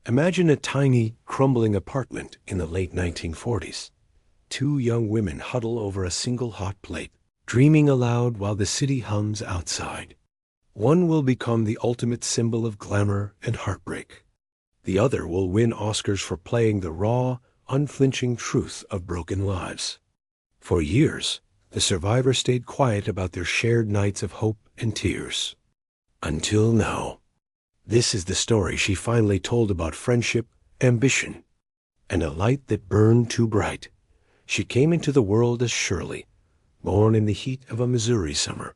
Imagine a tiny, crumbling apartment in the late 1940s. Two young women huddle over a single hot plate, dreaming aloud while the city hums outside. One will become the ultimate symbol of glamour and heartbreak. The other will win Oscars for playing the raw, unflinching truth of broken lives. For years, the survivors stayed quiet about their shared nights of hope and tears. Until now. This is the story she finally told about friendship, ambition, and a light that burned too bright. She came into the world as Shirley, born in the heat of a Missouri summer.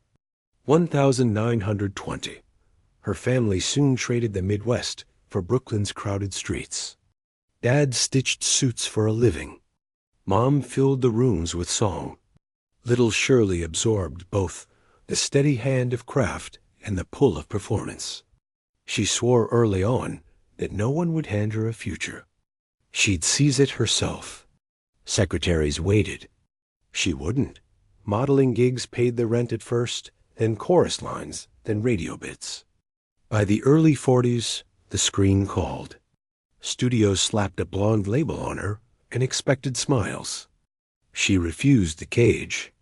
1920. Her family soon traded the Midwest for Brooklyn's crowded streets. Dad stitched suits for a living. Mom filled the rooms with song. Little Shirley absorbed both the steady hand of craft and the pull of performance. She swore early on that no one would hand her a future. She'd seize it herself. Secretaries waited. She wouldn't. Modeling gigs paid the rent at first, then chorus lines, then radio bits. By the early 40s, the screen called. Studios slapped a blonde label on her and expected smiles. She refused the cage.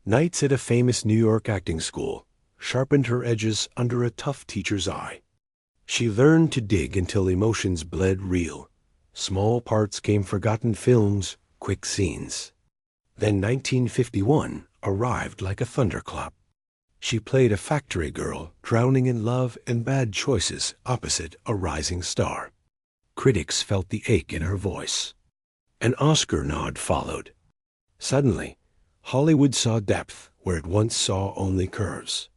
Nights at a famous New York acting school sharpened her edges under a tough teacher's eye. She learned to dig until emotions bled real. Small parts came forgotten films, quick scenes. Then 1951 arrived like a thunderclap. She played a factory girl drowning in love and bad choices opposite a rising star. Critics felt the ache in her voice. An Oscar nod followed. Suddenly, Hollywood saw depth where it once saw only curves.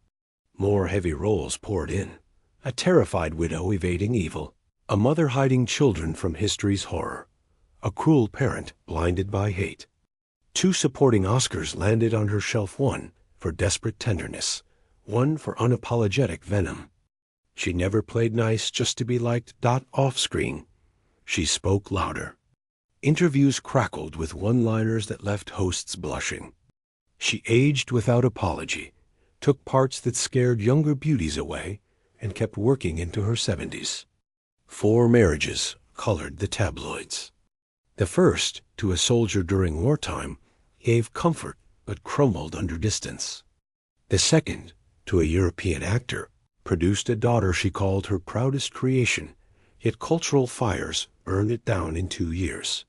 More heavy roles poured in. A terrified widow evading evil, a mother hiding children from history's horror, a cruel parent blinded by hate. 2 supporting Oscars landed on her shelf, one for desperate tenderness, one for unapologetic venom. She never played nice just to be liked. Off screen, she spoke louder. Interviews crackled with one-liners that left hosts blushing. She aged without apology, took parts that scared younger beauties away, and kept working into her 70s. 4 marriages colored the tabloids. The first, to a soldier during wartime, gave comfort but crumbled under distance. The second, to a European actor, produced a daughter she called her proudest creation, yet cultural fires burned it down in 2 years.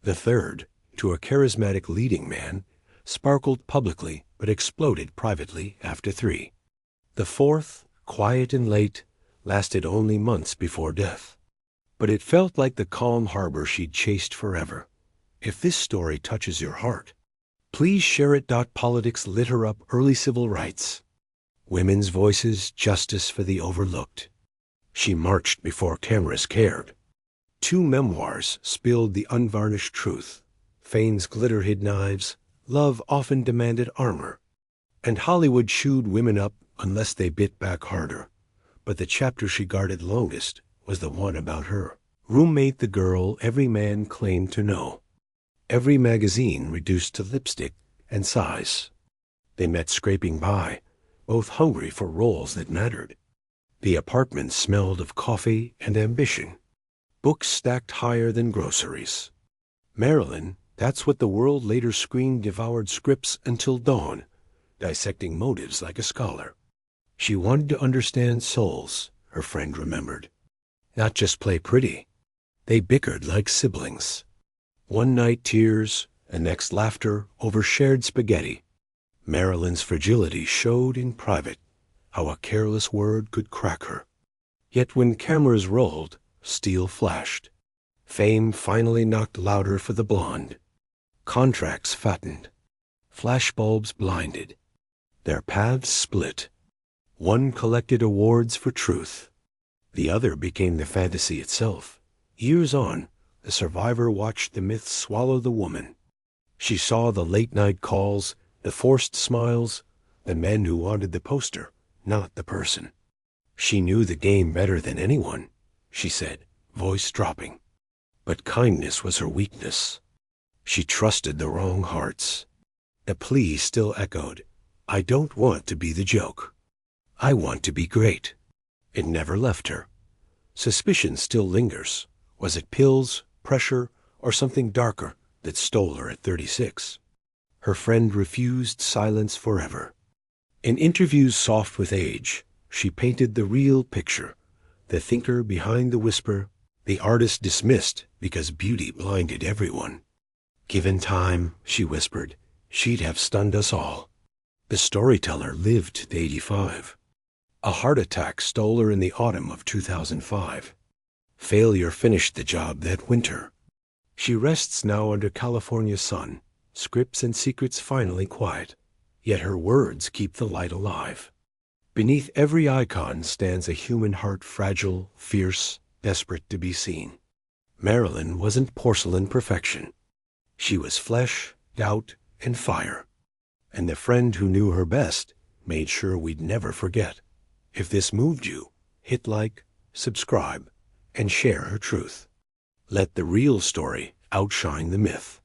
The third, to a charismatic leading man, sparkled publicly but exploded privately after 3. The fourth, quiet and late, lasted only months before death. But it felt like the calm harbor she'd chased forever. If this story touches your heart, please share it. Politics lit her up. Early civil rights. Women's voices, justice for the overlooked. She marched before cameras cared. 2 memoirs spilled the unvarnished truth. Fane's glitter hid knives. Love often demanded armor. And Hollywood chewed women up unless they bit back harder. But the chapter she guarded longest was the one about her roommate, the girl every man claimed to know. Every magazine reduced to lipstick and size. They met scraping by, both hungry for roles that mattered. The apartment smelled of coffee and ambition. Books stacked higher than groceries. Marilyn, that's what the world later screened, devoured scripts until dawn, dissecting motives like a scholar. She wanted to understand souls, her friend remembered. Not just play pretty. They bickered like siblings. One night tears, and next laughter over shared spaghetti. Marilyn's fragility showed in private, how a careless word could crack her. Yet when cameras rolled, steel flashed. Fame finally knocked louder for the blonde. Contracts fattened. Flashbulbs blinded. Their paths split. One collected awards for truth. The other became the fantasy itself. Years on, the survivor watched the myth swallow the woman. She saw the late-night calls, the forced smiles, the men who wanted the poster, not the person. She knew the game better than anyone, she said, voice dropping. But kindness was her weakness. She trusted the wrong hearts. The plea still echoed, I don't want to be the joke. I want to be great. It never left her. Suspicion still lingers. Was it pills, pressure, or something darker that stole her at 36? Her friend refused silence forever. In interviews soft with age, she painted the real picture, the thinker behind the whisper, the artist dismissed because beauty blinded everyone. Given time, she whispered, she'd have stunned us all. The storyteller lived to 85. A heart attack stole her in the autumn of 2005. Failure finished the job that winter. She rests now under California's sun, scripts and secrets finally quiet, yet her words keep the light alive. Beneath every icon stands a human heart, fragile, fierce, desperate to be seen. Marilyn wasn't porcelain perfection. She was flesh, doubt, and fire. And the friend who knew her best made sure we'd never forget. If this moved you, hit like, subscribe, and share her truth. Let the real story outshine the myth.